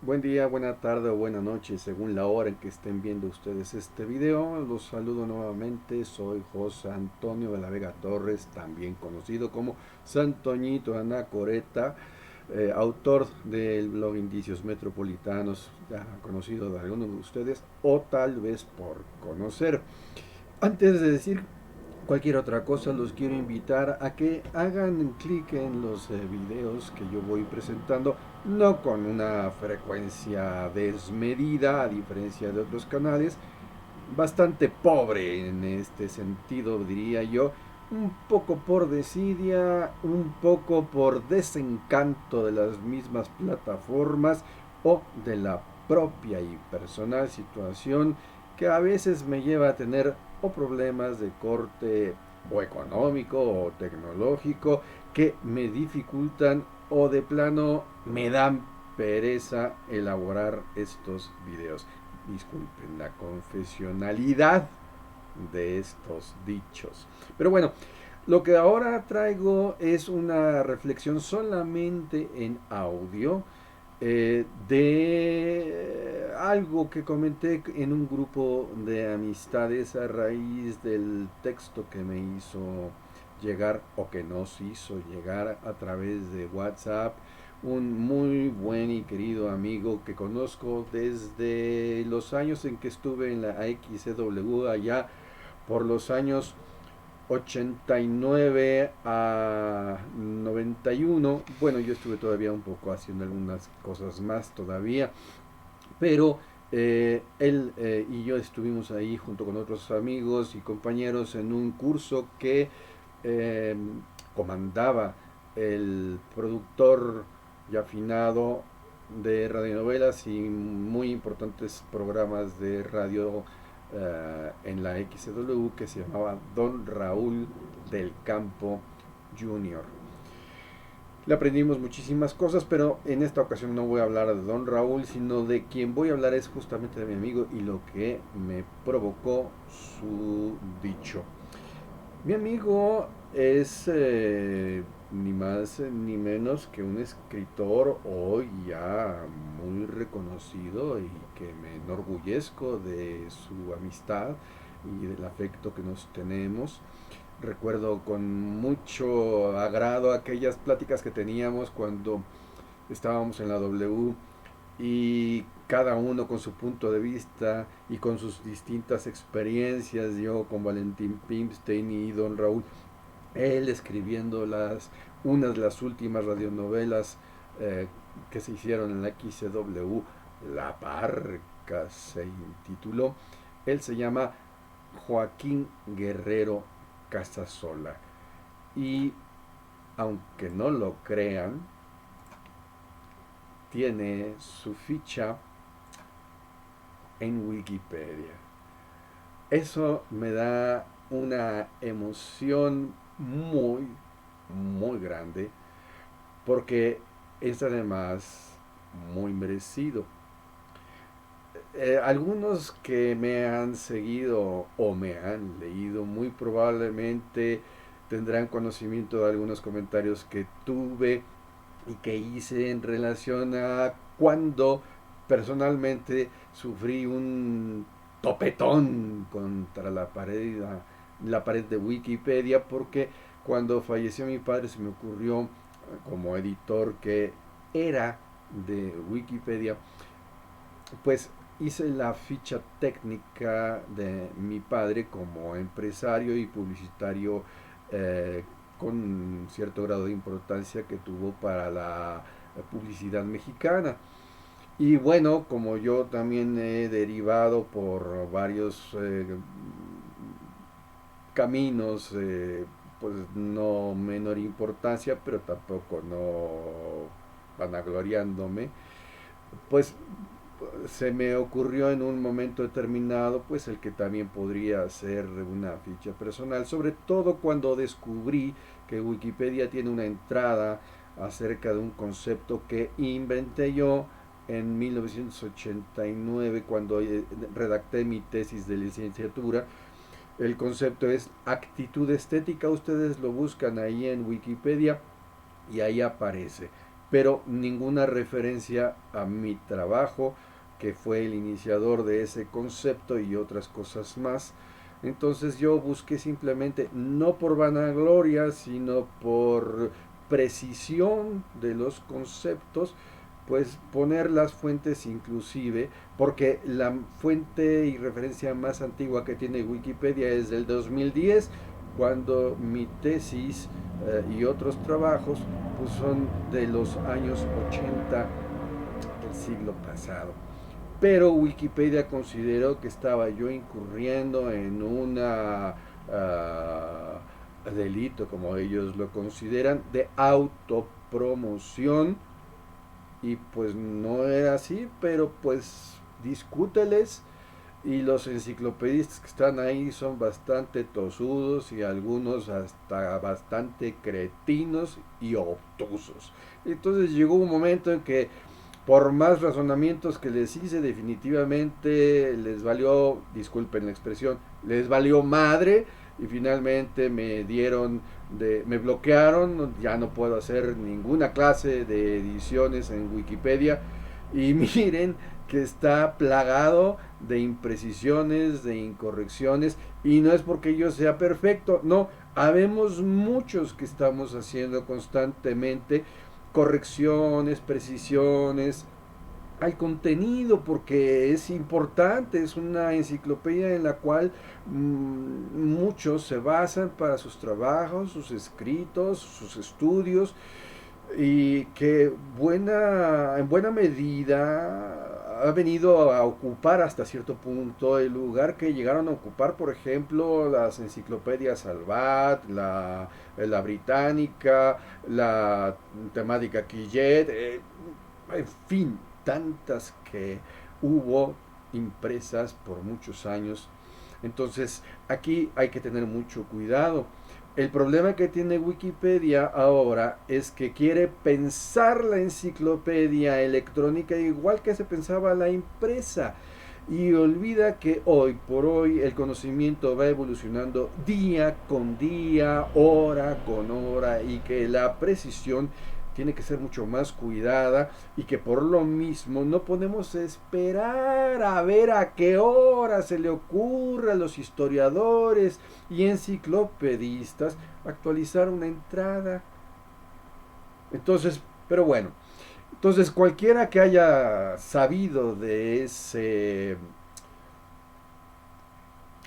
Buen día, buena tarde o buena noche, según la hora en que estén viendo ustedes este video. Los saludo nuevamente, soy José Antonio de la Vega Torres, también conocido como Santoñito Anacoreta, autor del blog Indicios Metropolitanos, ya conocido de algunos de ustedes, o tal vez por conocer. Antes de decir cualquier otra cosa, los quiero invitar a que hagan clic en los videos que yo voy presentando, no con una frecuencia desmedida, a diferencia de otros canales, bastante pobre en este sentido, diría yo, un poco por desidia, un poco por desencanto de las mismas plataformas o de la propia y personal situación que a veces me lleva a tener o problemas de corte o económico o tecnológico que me dificultan o de plano me dan pereza elaborar estos videos. Disculpen la confesionalidad de estos dichos. Pero bueno, lo que ahora traigo es una reflexión solamente en audio de algo que comenté en un grupo de amistades a raíz del texto que me hizo llegar o que nos hizo llegar a través de WhatsApp un muy buen y querido amigo que conozco desde los años en que estuve en la XCW allá por los años 89 a 91. Bueno, yo estuve todavía un poco haciendo algunas cosas más todavía, pero él y yo estuvimos ahí junto con otros amigos y compañeros en un curso que eh, comandaba el productor ya afinado de radionovelas y muy importantes programas de radio en la XW que se llamaba Don Raúl del Campo Junior. Le aprendimos muchísimas cosas, pero en esta ocasión no voy a hablar de Don Raúl, sino de quien voy a hablar es justamente de mi amigo y lo que me provocó su dicho. Mi amigo es ni más ni menos que un escritor hoy ya muy reconocido y que me enorgullezco de su amistad y del afecto que nos tenemos. Recuerdo con mucho agrado aquellas pláticas que teníamos cuando estábamos en la W y cada uno con su punto de vista y con sus distintas experiencias, yo con Valentín Pimstein y Don Raúl, él escribiendo unas de las últimas radionovelas que se hicieron en la XCW, La Parca se intituló, él se llama Joaquín Guerrero Casasola y aunque no lo crean, tiene su ficha en Wikipedia. Eso me da una emoción muy, muy grande porque es además muy merecido. Algunos que me han seguido o me han leído muy probablemente tendrán conocimiento de algunos comentarios que tuve y que hice en relación a cuando personalmente sufrí un topetón contra la pared de Wikipedia porque cuando falleció mi padre se me ocurrió como editor que era de Wikipedia, pues hice la ficha técnica de mi padre como empresario y publicitario eh, con cierto grado de importancia que tuvo para la publicidad mexicana. Y bueno, como yo también he derivado por varios caminos, pues no menor importancia, pero tampoco no vanagloriándome, pues se me ocurrió en un momento determinado pues el que también podría ser una ficha personal, sobre todo cuando descubrí que Wikipedia tiene una entrada acerca de un concepto que inventé yo en 1989 cuando redacté mi tesis de licenciatura. El concepto es actitud estética, ustedes lo buscan ahí en Wikipedia y ahí aparece. pero ninguna referencia a mi trabajo, que fue el iniciador de ese concepto y otras cosas más. Entonces yo busqué simplemente, no por vanagloria, sino por precisión de los conceptos, pues poner las fuentes inclusive, porque la fuente y referencia más antigua que tiene Wikipedia es del 2010, cuando mi tesis y otros trabajos pues son de los años 80 del siglo pasado. Pero Wikipedia consideró que estaba yo incurriendo en una delito, como ellos lo consideran, de autopromoción, y pues no era así, pero pues discúteles, y los enciclopedistas que están ahí son bastante tosudos y algunos hasta bastante cretinos y obtusos. Entonces llegó un momento en que por más razonamientos que les hice, definitivamente les valió, disculpen la expresión, les valió madre, y finalmente me bloquearon, ya no puedo hacer ninguna clase de ediciones en Wikipedia, y miren que está plagado de imprecisiones, de incorrecciones, y no es porque yo sea perfecto, no, habemos muchos que estamos haciendo constantemente correcciones, precisiones al contenido, porque es importante, es una enciclopedia en la cual muchos se basan para sus trabajos, sus escritos, sus estudios, y que en buena medida ha venido a ocupar hasta cierto punto el lugar que llegaron a ocupar, por ejemplo, las enciclopedias Salvat, la británica, la temática Quillet, en fin, tantas que hubo impresas por muchos años. Entonces, aquí hay que tener mucho cuidado. El problema que tiene Wikipedia ahora es que quiere pensar la enciclopedia electrónica igual que se pensaba la impresa, y olvida que hoy por hoy el conocimiento va evolucionando día con día, hora con hora, y que la precisión tiene que ser mucho más cuidada, y que por lo mismo no podemos esperar a ver a qué hora se le ocurra a los historiadores y enciclopedistas actualizar una entrada. Entonces, pero bueno, entonces cualquiera que haya sabido de ese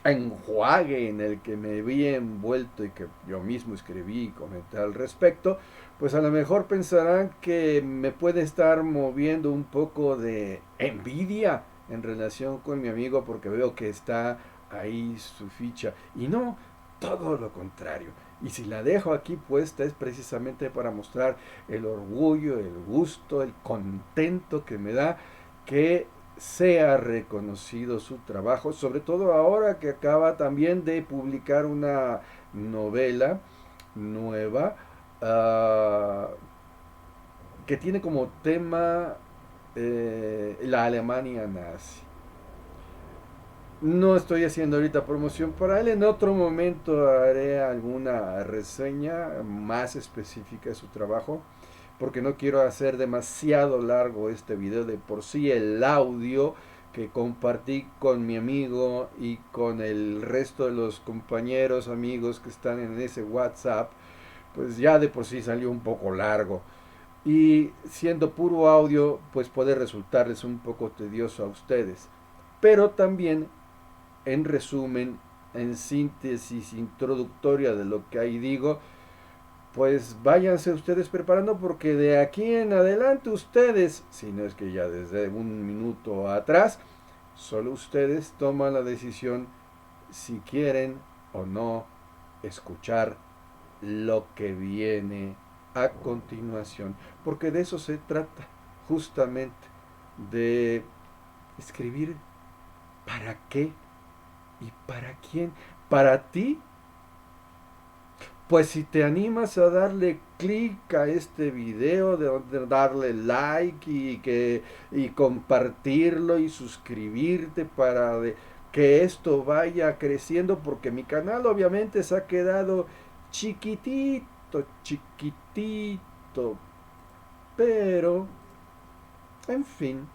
enjuague en el que me vi envuelto y que yo mismo escribí y comenté al respecto, pues a lo mejor pensarán que me puede estar moviendo un poco de envidia en relación con mi amigo, porque veo que está ahí su ficha. Y no, todo lo contrario. Y si la dejo aquí puesta es precisamente para mostrar el orgullo, el gusto, el contento que me da que sea reconocido su trabajo, sobre todo ahora que acaba también de publicar una novela nueva, uh, que tiene como tema la Alemania nazi. No estoy haciendo ahorita promoción para él, en otro momento haré alguna reseña más específica de su trabajo, porque no quiero hacer demasiado largo este video. De por sí el audio que compartí con mi amigo y con el resto de los compañeros, amigos que están en ese WhatsApp, pues ya de por sí salió un poco largo. Y siendo puro audio, pues puede resultarles un poco tedioso a ustedes. Pero también, en resumen, en síntesis introductoria de lo que ahí digo, pues váyanse ustedes preparando, porque de aquí en adelante ustedes, si no es que ya desde un minuto atrás, solo ustedes toman la decisión si quieren o no escuchar lo que viene a continuación, porque de eso se trata, justamente, de escribir para qué y para quién. Para ti, pues si te animas a darle clic a este video, de darle like y compartirlo y suscribirte para que esto vaya creciendo, porque mi canal obviamente se ha quedado chiquitito, chiquitito. Pero, en fin,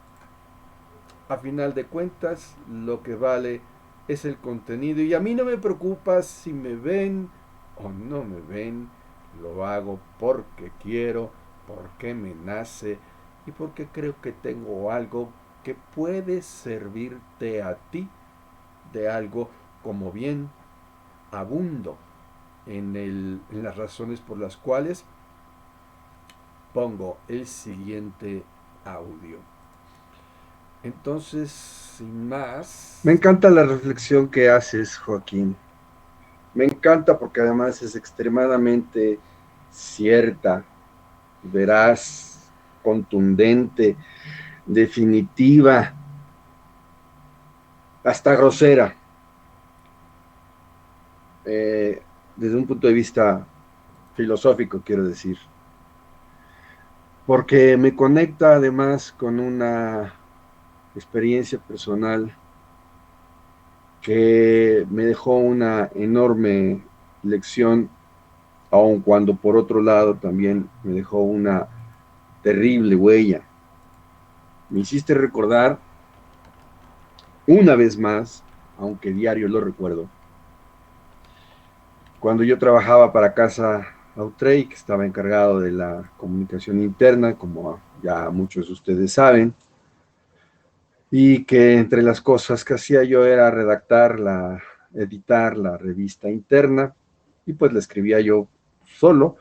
a final de cuentas, lo que vale es el contenido. Y a mí no me preocupa si me ven o no me ven. Lo hago porque quiero, porque me nace y porque creo que tengo algo que puede servirte a ti de algo, como bien abundo en las razones por las cuales pongo el siguiente audio. Entonces, sin más... Me encanta la reflexión que haces, Joaquín. Me encanta porque además es extremadamente cierta, veraz, contundente, definitiva, hasta grosera, desde un punto de vista filosófico, quiero decir. Porque me conecta además con una experiencia personal que me dejó una enorme lección, aun cuando por otro lado también me dejó una terrible huella. Me hiciste recordar una vez más, aunque diario lo recuerdo, cuando yo trabajaba para Casa Outrey, que estaba encargado de la comunicación interna, como ya muchos de ustedes saben, y que entre las cosas que hacía yo era editar la revista interna, y pues la escribía yo solo,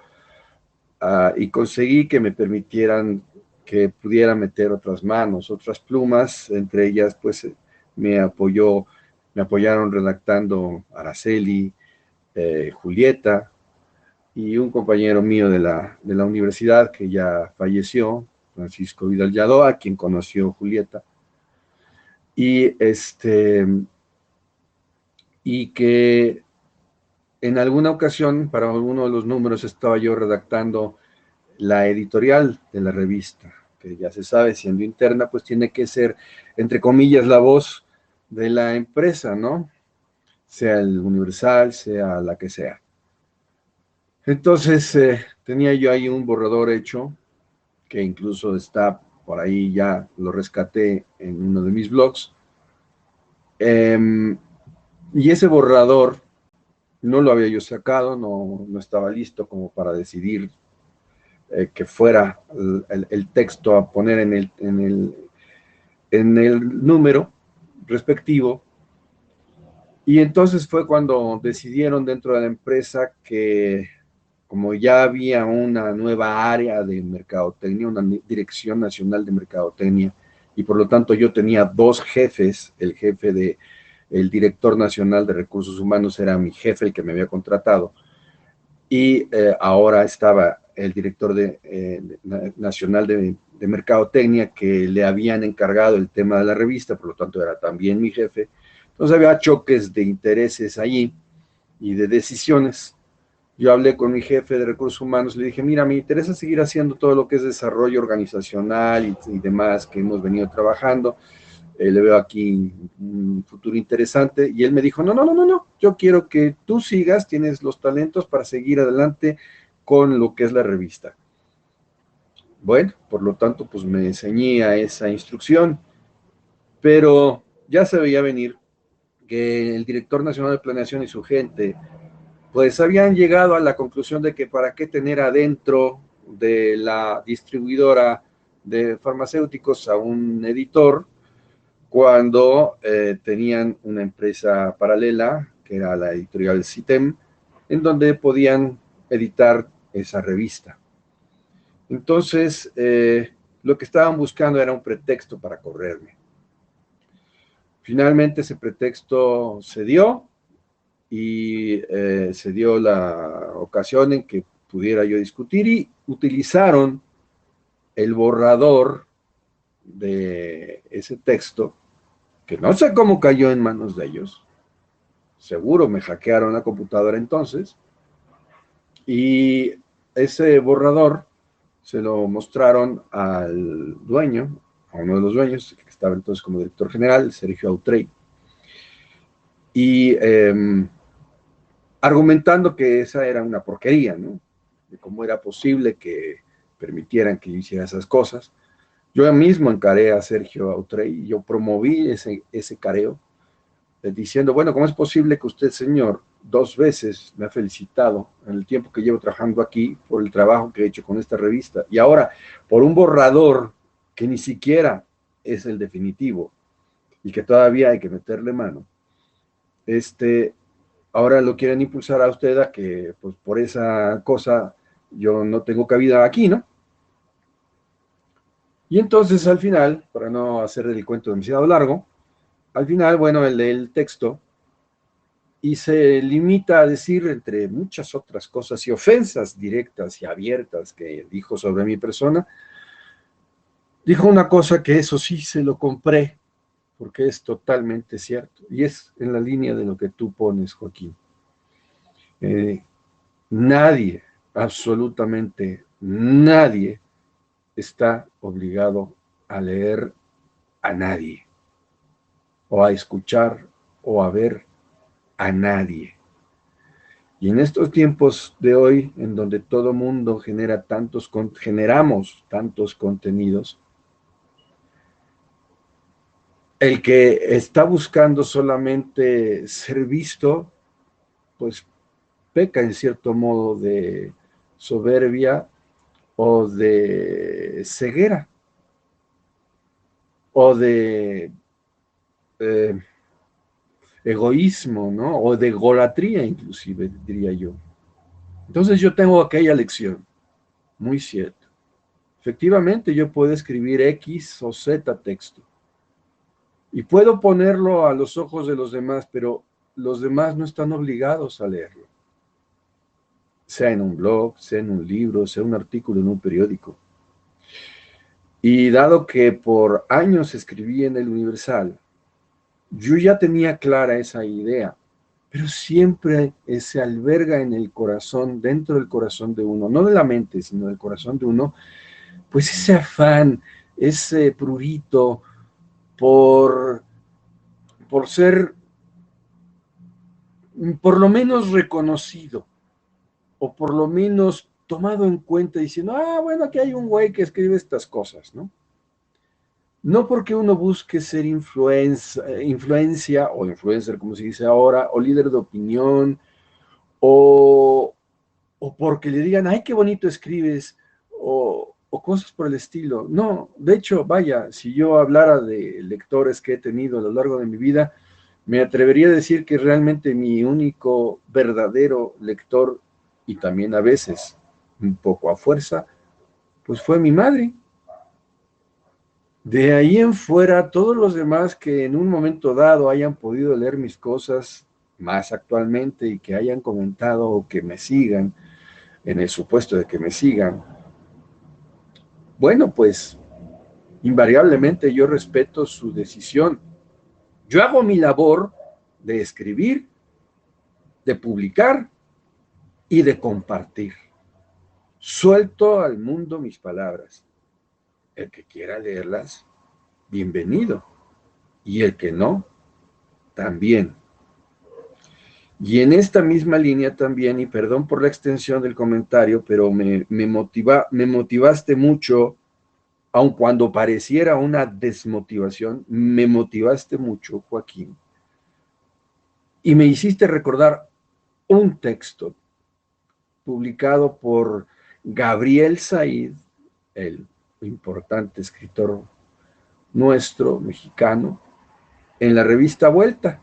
y conseguí que me permitieran que pudiera meter otras manos, otras plumas, entre ellas pues me apoyaron redactando Araceli, Julieta y un compañero mío de la universidad que ya falleció, Francisco Vidal Lladó, a quien conoció Julieta, y y que en alguna ocasión, para alguno de los números, estaba yo redactando la editorial de la revista, que ya se sabe, siendo interna, pues tiene que ser, entre comillas, la voz de la empresa, ¿no? Sea el Universal, sea la que sea. Entonces, tenía yo ahí un borrador hecho, que incluso está por ahí, ya lo rescaté en uno de mis blogs. Y ese borrador no lo había yo sacado, no estaba listo como para decidir que fuera el texto a poner en el número respectivo. Y entonces fue cuando decidieron dentro de la empresa que, como ya había una nueva área de mercadotecnia, una dirección nacional de mercadotecnia, y por lo tanto yo tenía dos jefes, el director nacional de recursos humanos era mi jefe, el que me había contratado, y ahora estaba el director nacional de mercadotecnia, que le habían encargado el tema de la revista, por lo tanto era también mi jefe. Entonces había choques de intereses allí y de decisiones. Yo hablé con mi jefe de recursos humanos, le dije, mira, me interesa seguir haciendo todo lo que es desarrollo organizacional y demás que hemos venido trabajando. Le veo aquí un futuro interesante. Y él me dijo, no, yo quiero que tú sigas, tienes los talentos para seguir adelante con lo que es la revista. Bueno, por lo tanto, pues me ceñí a esa instrucción, pero ya se veía venir que el director nacional de planeación y su gente pues habían llegado a la conclusión de que para qué tener adentro de la distribuidora de farmacéuticos a un editor cuando tenían una empresa paralela, que era la editorial CITEM, en donde podían editar esa revista. Entonces, lo que estaban buscando era un pretexto para correrme. Finalmente ese pretexto se dio, y se dio la ocasión en que pudiera yo discutir, y utilizaron el borrador de ese texto, que no sé cómo cayó en manos de ellos, seguro me hackearon la computadora entonces, y ese borrador se lo mostraron al dueño, a uno de los dueños, que estaba entonces como director general, Sergio Autrey, y argumentando que esa era una porquería, ¿no? De cómo era posible que permitieran que yo hiciera esas cosas. Yo mismo encaré a Sergio Autrey y yo promoví ese careo, diciendo, bueno, ¿cómo es posible que usted, señor, 2 veces me ha felicitado en el tiempo que llevo trabajando aquí por el trabajo que he hecho con esta revista? Y ahora, por un borrador que ni siquiera es el definitivo y que todavía hay que meterle mano, ahora lo quieren impulsar a usted a que, pues por esa cosa, yo no tengo cabida aquí, ¿no? Y entonces al final, para no hacer el cuento demasiado largo, al final, bueno, él lee el texto y se limita a decir, entre muchas otras cosas y ofensas directas y abiertas que dijo sobre mi persona, dijo una cosa que eso sí se lo compré, porque es totalmente cierto, y es en la línea de lo que tú pones, Joaquín. Nadie, absolutamente nadie, está obligado a leer a nadie, o a escuchar, o a ver a nadie. Y en estos tiempos de hoy, en donde todo mundo generamos tantos contenidos, el que está buscando solamente ser visto, pues peca en cierto modo de soberbia o de ceguera o de eh, egoísmo, ¿no? O de golatría inclusive, diría yo. Entonces yo tengo aquella lección, muy cierto. Efectivamente, yo puedo escribir X o Z texto y puedo ponerlo a los ojos de los demás, pero los demás no están obligados a leerlo. Sea en un blog, sea en un libro, sea un artículo en un periódico. Y dado que por años escribí en el Universal, yo ya tenía clara esa idea, pero siempre se alberga en el corazón, dentro del corazón de uno, no de la mente, sino del corazón de uno, pues ese afán, ese prurito por, por ser por lo menos reconocido, o por lo menos tomado en cuenta diciendo, bueno, aquí hay un güey que escribe estas cosas, ¿no? No porque uno busque ser influencia o influencer, como se dice ahora, o líder de opinión, o, o porque le digan, ay, qué bonito escribes, o cosas por el estilo. No, de hecho, vaya, si yo hablara de lectores que he tenido a lo largo de mi vida, me atrevería a decir que realmente mi único verdadero lector, y también a veces un poco a fuerza, pues fue mi madre. De ahí en fuera, todos los demás que en un momento dado hayan podido leer mis cosas más actualmente y que hayan comentado o que me sigan, en el supuesto de que me sigan, bueno, pues invariablemente yo respeto su decisión. Yo hago mi labor de escribir, de publicar y de compartir. Suelto al mundo mis palabras. El que quiera leerlas, bienvenido. Y el que no, también. Y en esta misma línea también, y perdón por la extensión del comentario, pero me motivaste mucho, aun cuando pareciera una desmotivación, me motivaste mucho, Joaquín, y me hiciste recordar un texto publicado por Gabriel Said, el importante escritor nuestro, mexicano, en la revista Vuelta,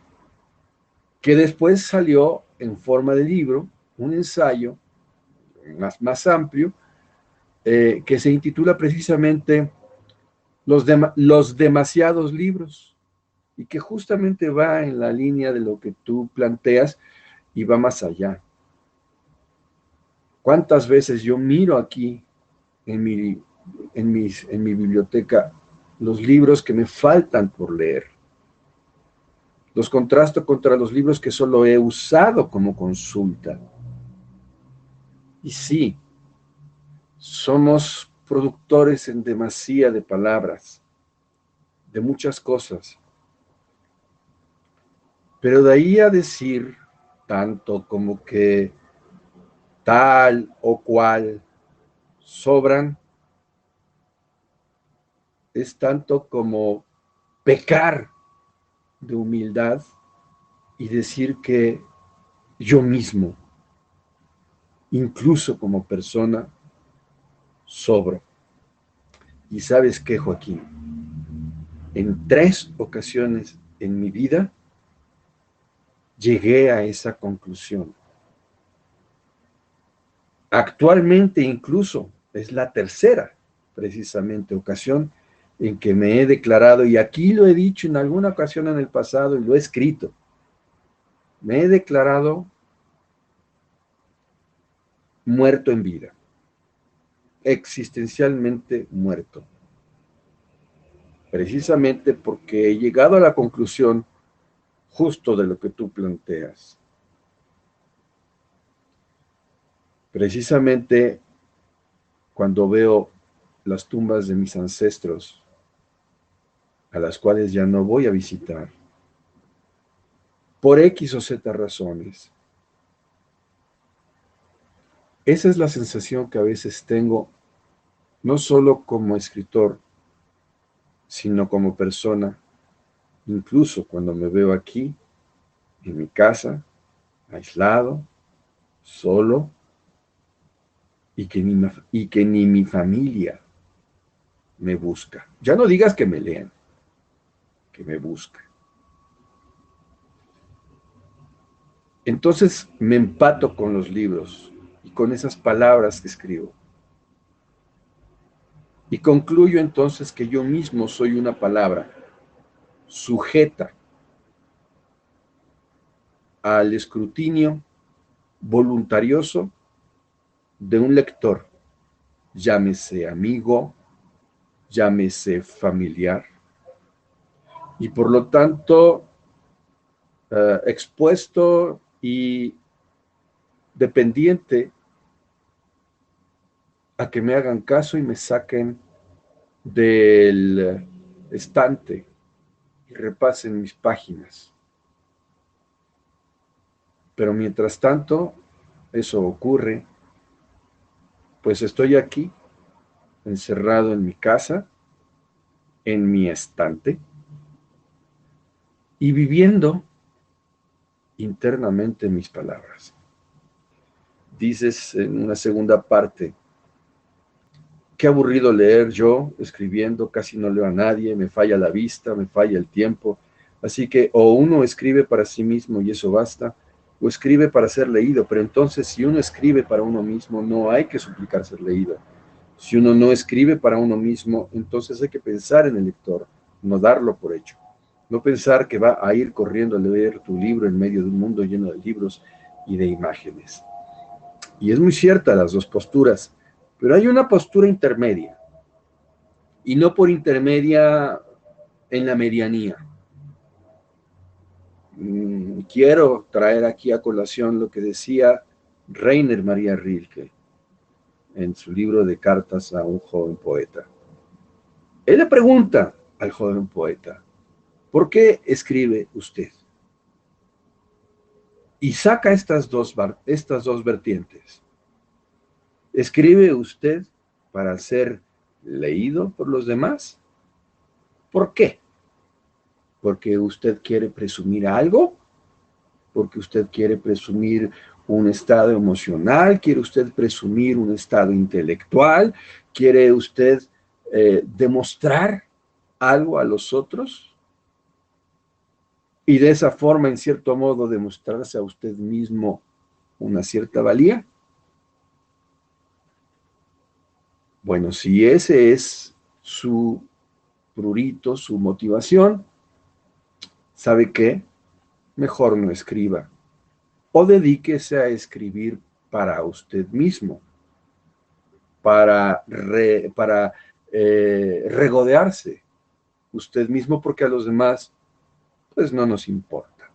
que después salió en forma de libro, un ensayo más amplio, que se intitula precisamente los demasiados libros, y que justamente va en la línea de lo que tú planteas y va más allá. ¿Cuántas veces yo miro aquí en mi biblioteca los libros que me faltan por leer? Los contrasto contra los libros que solo he usado como consulta. Y sí, somos productores en demasía de palabras, de muchas cosas. Pero de ahí a decir tanto como que tal o cual sobran, es tanto como pecar de humildad y decir que yo mismo, incluso como persona, sobro. Y sabes qué, Joaquín, en 3 ocasiones en mi vida llegué a esa conclusión. Actualmente incluso es la tercera, precisamente, ocasión en que me he declarado, y aquí lo he dicho en alguna ocasión en el pasado y lo he escrito, me he declarado muerto en vida, existencialmente muerto, precisamente porque he llegado a la conclusión justo de lo que tú planteas. Precisamente cuando veo las tumbas de mis ancestros, a las cuales ya no voy a visitar, por X o Z razones. Esa es la sensación que a veces tengo, no solo como escritor, sino como persona, incluso cuando me veo aquí, en mi casa, aislado, solo, y que ni mi familia me busca. Ya no digas que me lean, que me busca. Entonces me empato con los libros y con esas palabras que escribo. Y concluyo entonces que yo mismo soy una palabra sujeta al escrutinio voluntarioso de un lector, llámese amigo, llámese familiar, y por lo tanto expuesto y dependiente a que me hagan caso y me saquen del estante y repasen mis páginas. Pero mientras tanto, eso ocurre, pues estoy aquí, encerrado en mi casa, en mi estante, y viviendo internamente mis palabras. Dices en una segunda parte, qué aburrido leer yo, escribiendo, casi no leo a nadie, me falla la vista, me falla el tiempo. Así que o uno escribe para sí mismo y eso basta, o escribe para ser leído, pero entonces si uno escribe para uno mismo, no hay que suplicar ser leído. Si uno no escribe para uno mismo, entonces hay que pensar en el lector, no darlo por hecho. No pensar que va a ir corriendo a leer tu libro en medio de un mundo lleno de libros y de imágenes. Y es muy cierta las dos posturas, pero hay una postura intermedia, y no por intermedia en la medianía. Quiero traer aquí a colación lo que decía Rainer Maria Rilke en su libro de cartas a un joven poeta. Él le pregunta al joven poeta, ¿por qué escribe usted? Y saca estas dos vertientes. ¿Escribe usted para ser leído por los demás? ¿Por qué? ¿Porque usted quiere presumir algo? ¿Porque usted quiere presumir un estado emocional? ¿Quiere usted presumir un estado intelectual? ¿Quiere usted demostrar algo a los otros? Y de esa forma, en cierto modo, demostrarse a usted mismo una cierta valía. Bueno, si ese es su prurito, su motivación, ¿sabe qué? Mejor no escriba. O dedíquese a escribir para usted mismo, para regodearse usted mismo, porque a los demás, pues no nos importa.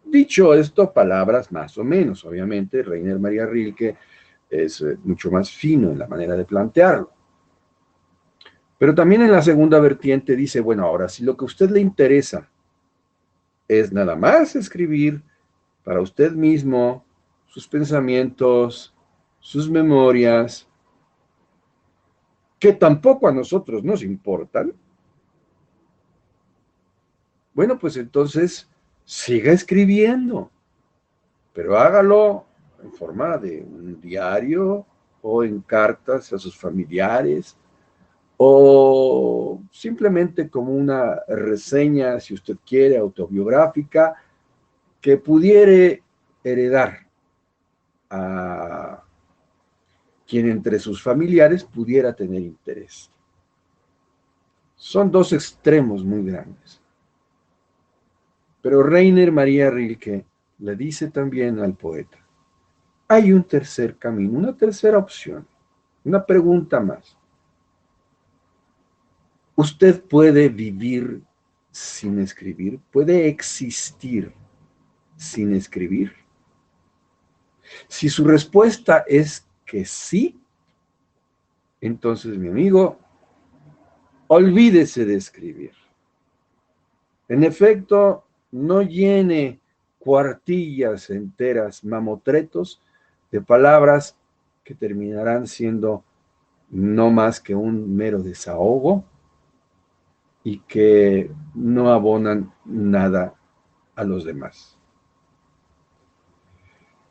Dicho esto, palabras más o menos. Obviamente, Rainer Maria Rilke es mucho más fino en la manera de plantearlo. Pero también en la segunda vertiente dice, bueno, ahora, si lo que a usted le interesa es nada más escribir para usted mismo, sus pensamientos, sus memorias, que tampoco a nosotros nos importan, bueno, pues entonces siga escribiendo, pero hágalo en forma de un diario o en cartas a sus familiares o simplemente como una reseña, si usted quiere, autobiográfica, que pudiere heredar a quien entre sus familiares pudiera tener interés. Son dos extremos muy grandes. Pero Rainer María Rilke le dice también al poeta, hay un tercer camino, una tercera opción, una pregunta más. ¿Usted puede vivir sin escribir? ¿Puede existir sin escribir? Si su respuesta es que sí, entonces, mi amigo, olvídese de escribir. En efecto, no llene cuartillas enteras, mamotretos de palabras que terminarán siendo no más que un mero desahogo y que no abonan nada a los demás.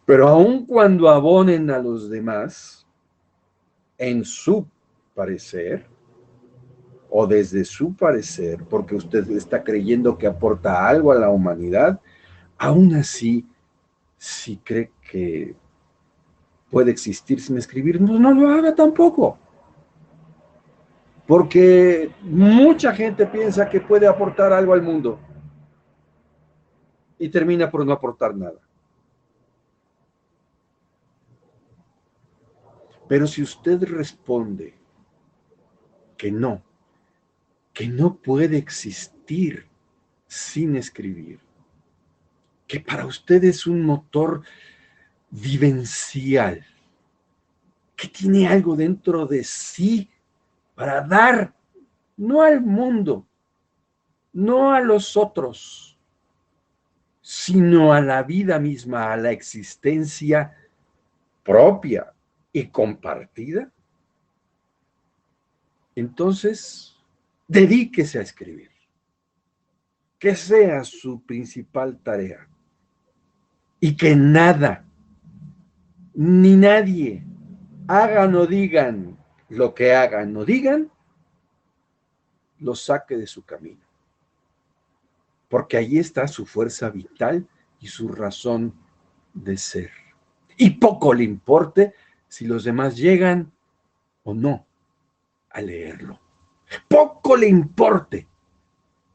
Pero aun cuando abonen a los demás, en su parecer, o desde su parecer, porque usted está creyendo que aporta algo a la humanidad, aún así, si cree que puede existir sin escribir, no, no lo haga tampoco. Porque mucha gente piensa que puede aportar algo al mundo y termina por no aportar nada. Pero si usted responde que no puede existir sin escribir, que para usted es un motor vivencial, que tiene algo dentro de sí para dar, no al mundo, no a los otros, sino a la vida misma, a la existencia propia y compartida, entonces dedíquese a escribir, que sea su principal tarea y que nada, ni nadie, hagan o digan lo que hagan o digan, lo saque de su camino. Porque ahí está su fuerza vital y su razón de ser. Y poco le importe si los demás llegan o no a leerlo. Poco le importe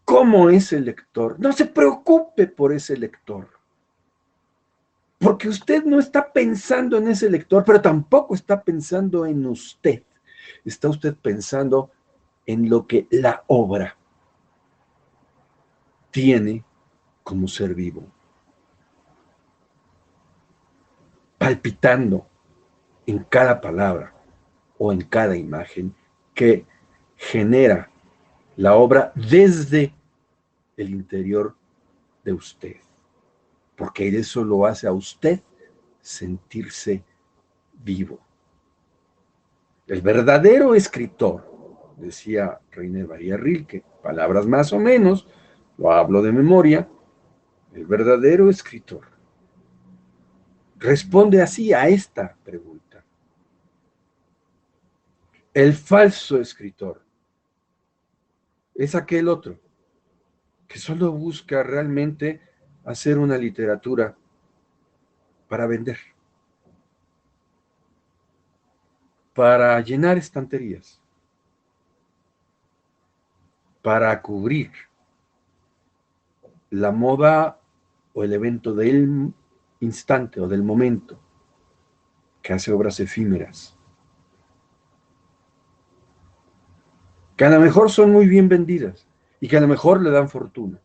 cómo es el lector. No se preocupe por ese lector. Porque usted no está pensando en ese lector, pero tampoco está pensando en usted. Está usted pensando en lo que la obra tiene como ser vivo, palpitando en cada palabra o en cada imagen que genera la obra desde el interior de usted, porque eso lo hace a usted sentirse vivo. El verdadero escritor, decía Rainer María Rilke, palabras más o menos, lo hablo de memoria, el verdadero escritor responde así a esta pregunta. El falso escritor es aquel otro que solo busca realmente hacer una literatura para vender, para llenar estanterías, para cubrir la moda o el evento del instante o del momento, que hace obras efímeras, que a lo mejor son muy bien vendidas y que a lo mejor le dan fortuna,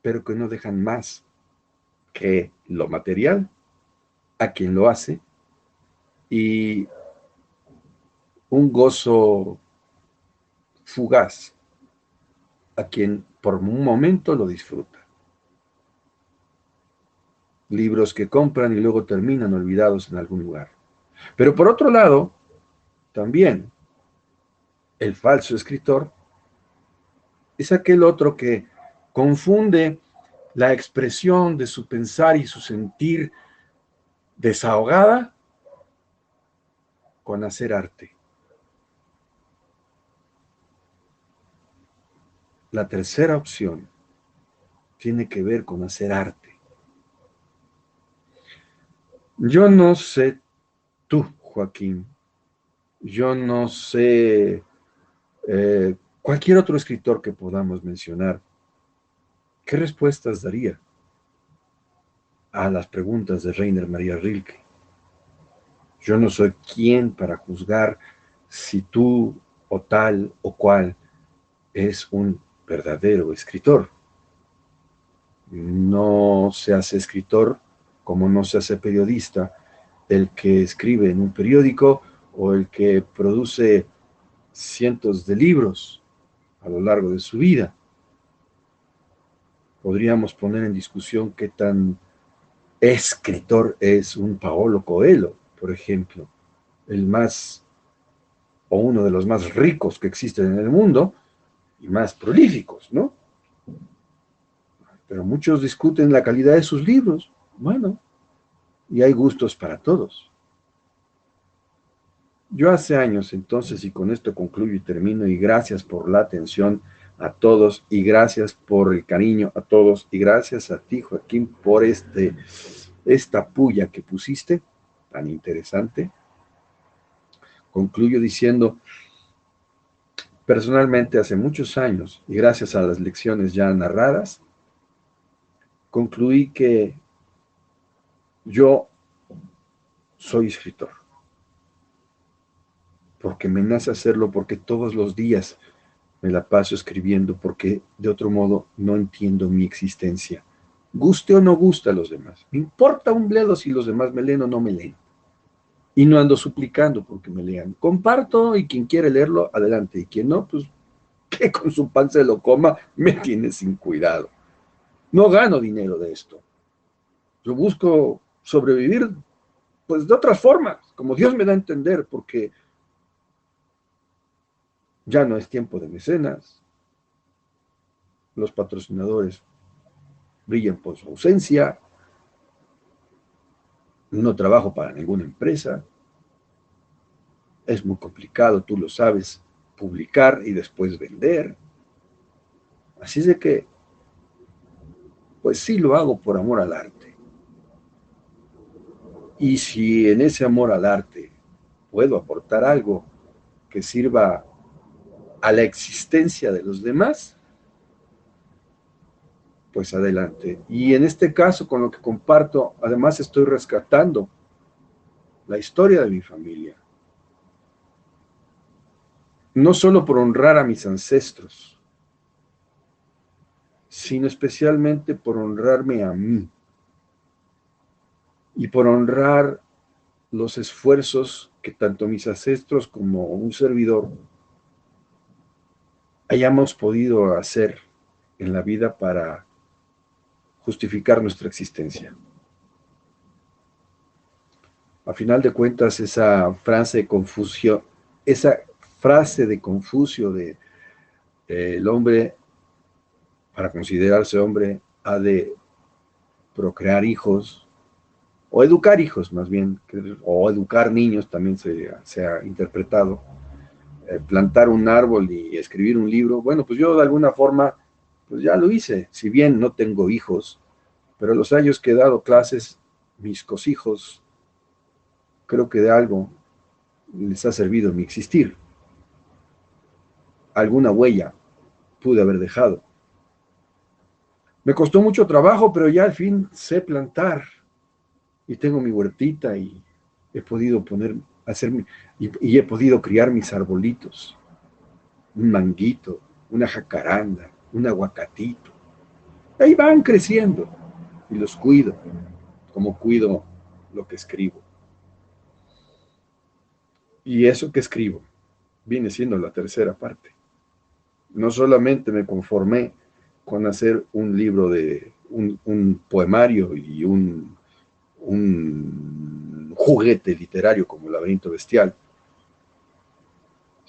pero que no dejan más que lo material a quien lo hace y un gozo fugaz a quien por un momento lo disfruta. Libros que compran y luego terminan olvidados en algún lugar. Pero por otro lado, también. El falso escritor es aquel otro que confunde la expresión de su pensar y su sentir desahogada con hacer arte. La tercera opción tiene que ver con hacer arte. Yo no sé tú, Joaquín, yo no sé cualquier otro escritor que podamos mencionar, ¿qué respuestas daría a las preguntas de Rainer María Rilke? Yo no soy quien para juzgar si tú o tal o cual es un verdadero escritor. No se hace escritor como no se hace periodista el que escribe en un periódico o el que produce cientos de libros a lo largo de su vida. Podríamos poner en discusión qué tan escritor es un Paolo Coelho, por ejemplo, el más o uno de los más ricos que existen en el mundo y más prolíficos, ¿no? Pero muchos discuten la calidad de sus libros. Bueno, y hay gustos para todos. Yo hace años entonces, y con esto concluyo y termino, y gracias por la atención a todos, y gracias por el cariño a todos, y gracias a ti, Joaquín, por esta puya que pusiste, tan interesante. Concluyo diciendo, personalmente hace muchos años, y gracias a las lecciones ya narradas, concluí que yo soy escritor, porque me nace hacerlo, porque todos los días me la paso escribiendo, porque de otro modo no entiendo mi existencia. Guste o no guste a los demás. Me importa un bledo si los demás me leen o no me leen. Y no ando suplicando porque me lean. Comparto y quien quiere leerlo, adelante. Y quien no, pues que con su pan se lo coma, me tiene sin cuidado. No gano dinero de esto. Yo busco sobrevivir, pues de otras formas, como Dios me da a entender, porque ya no es tiempo de mecenas, los patrocinadores brillan por su ausencia, no trabajo para ninguna empresa, es muy complicado, tú lo sabes, publicar y después vender. Así es de que, pues sí lo hago por amor al arte. Y si en ese amor al arte puedo aportar algo que sirva a la existencia de los demás, pues adelante. Y en este caso, con lo que comparto, además estoy rescatando la historia de mi familia. No solo por honrar a mis ancestros, sino especialmente por honrarme a mí y por honrar los esfuerzos que tanto mis ancestros como un servidor hayamos podido hacer en la vida para justificar nuestra existencia. A final de cuentas, esa frase de Confucio de el hombre, para considerarse hombre, ha de procrear hijos, o educar hijos más bien, o educar niños también se ha interpretado, plantar un árbol y escribir un libro. Bueno, pues yo de alguna forma, pues ya lo hice, si bien no tengo hijos, pero los años que he dado clases, mis cosijos, creo que de algo les ha servido mi existir. Alguna huella pude haber dejado. Me costó mucho trabajo, pero ya al fin sé plantar y tengo mi huertita y he podido y he podido criar mis arbolitos, un manguito, una jacaranda, un aguacatito. Ahí van creciendo y los cuido, como cuido lo que escribo. Y eso que escribo viene siendo la tercera parte. No solamente me conformé con hacer un libro de un poemario y un juguete literario como el Laberinto Bestial,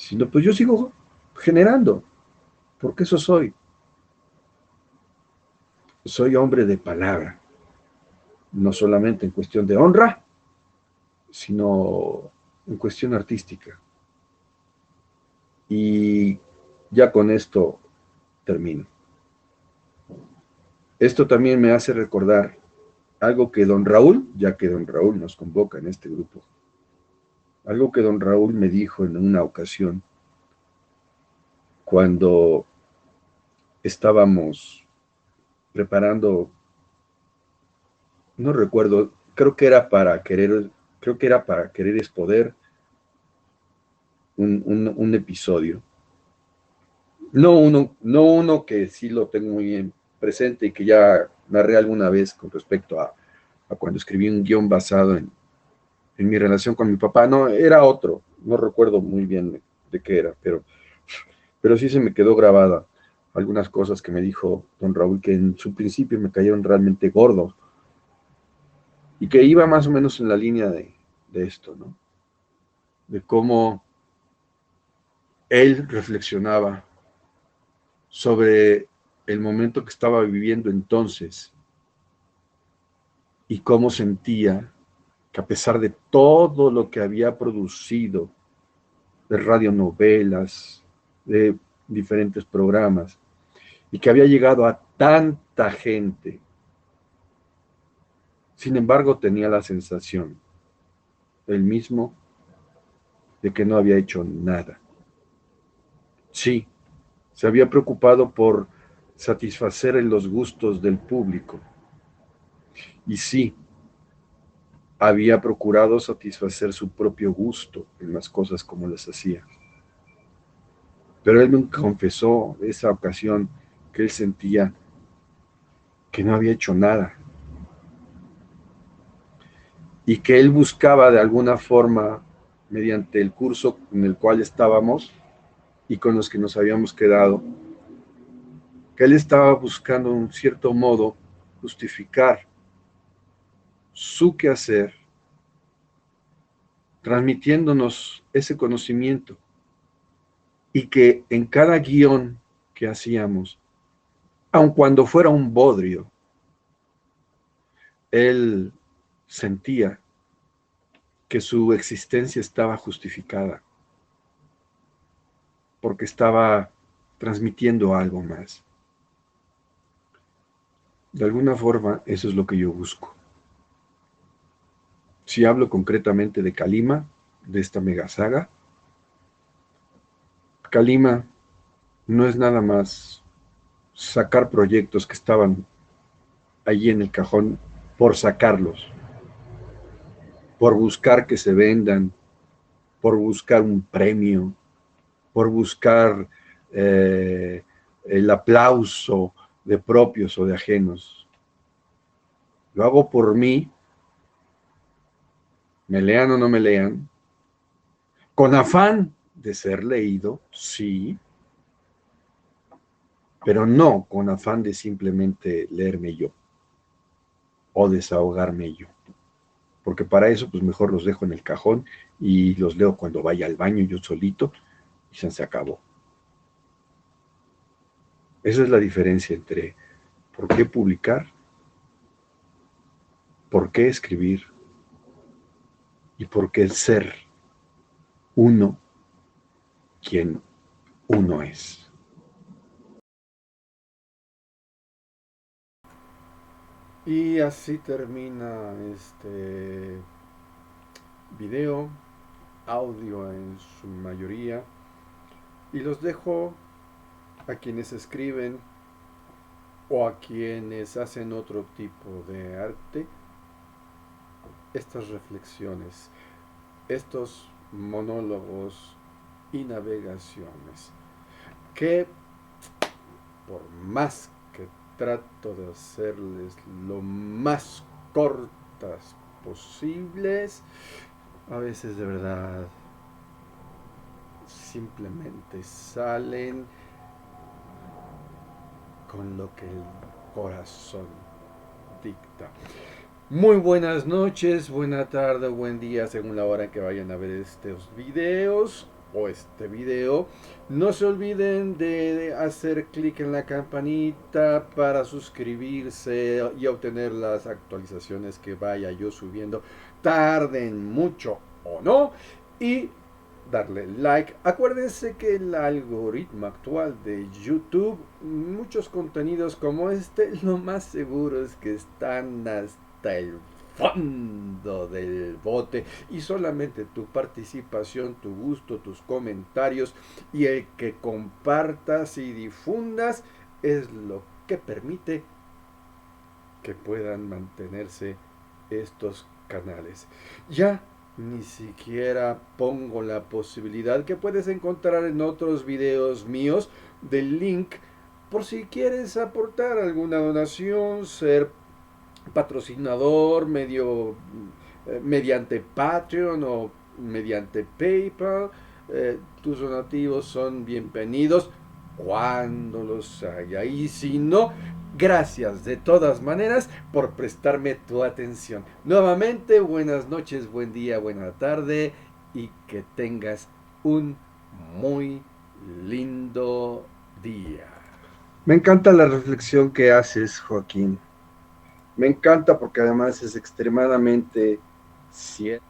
sino pues yo sigo generando, porque eso soy. Soy hombre de palabra, no solamente en cuestión de honra, sino en cuestión artística. Y ya con esto termino. Esto también me hace recordar algo que don Raúl, ya que don Raúl nos convoca en este grupo, algo que don Raúl me dijo en una ocasión cuando estábamos preparando, no recuerdo, creo que era para querer es poder, un episodio. No uno que sí lo tengo muy bien presente y que ya narré alguna vez con respecto a cuando escribí un guión basado en mi relación con mi papá. No, era otro, no recuerdo muy bien de qué era, pero sí se me quedó grabada algunas cosas que me dijo don Raúl que en su principio me cayeron realmente gordos y que iba más o menos en la línea de esto, ¿no? De cómo él reflexionaba sobre el momento que estaba viviendo entonces y cómo sentía que a pesar de todo lo que había producido de radionovelas, de diferentes programas, y que había llegado a tanta gente, sin embargo tenía la sensación, él mismo, de que no había hecho nada. Sí, se había preocupado por satisfacer los gustos del público, y sí, había procurado satisfacer su propio gusto en las cosas como las hacía. Pero él me confesó esa ocasión que él sentía que no había hecho nada y que él buscaba de alguna forma, mediante el curso en el cual estábamos y con los que nos habíamos quedado, que él estaba buscando en cierto modo justificar su quehacer, transmitiéndonos ese conocimiento y que en cada guión que hacíamos, aun cuando fuera un bodrio, él sentía que su existencia estaba justificada, porque estaba transmitiendo algo más. De alguna forma, eso es lo que yo busco. Si hablo concretamente de Kalima, de esta mega saga, Kalima no es nada más sacar proyectos que estaban allí en el cajón por sacarlos, por buscar que se vendan, por buscar un premio, por buscar el aplauso de propios o de ajenos. Lo hago por mí, me lean o no me lean, con afán de ser leído, sí, pero no con afán de simplemente leerme yo o desahogarme yo, porque para eso pues mejor los dejo en el cajón y los leo cuando vaya al baño yo solito y se acabó. Esa es la diferencia entre por qué publicar, por qué escribir y por qué ser uno quien uno es. Y así termina este video, audio en su mayoría, y los dejo a quienes escriben o a quienes hacen otro tipo de arte estas reflexiones, estos monólogos y navegaciones que por más que trato de hacerles lo más cortas posibles, a veces de verdad simplemente salen con lo que el corazón dicta. Muy buenas noches, buena tarde, buen día, según la hora que vayan a ver estos videos. o este video, no se olviden de hacer clic en la campanita para suscribirse y obtener las actualizaciones que vaya yo subiendo, tarden mucho o no, y darle like. Acuérdense que el algoritmo actual de YouTube, muchos contenidos como este, lo más seguro es que están hasta el fondo del bote, y solamente tu participación, tu gusto, tus comentarios y el que compartas y difundas es lo que permite que puedan mantenerse estos canales. Ya ni siquiera pongo la posibilidad que puedes encontrar en otros videos míos del link por si quieres aportar alguna donación, ser patrocinador mediante Patreon o mediante PayPal. Tus donativos son bienvenidos cuando los haya, y si no, gracias de todas maneras por prestarme tu atención. Nuevamente, buenas noches, buen día, buena tarde, y que tengas un muy lindo día. Me encanta la reflexión que haces, Joaquín. Me encanta porque además es extremadamente cierto.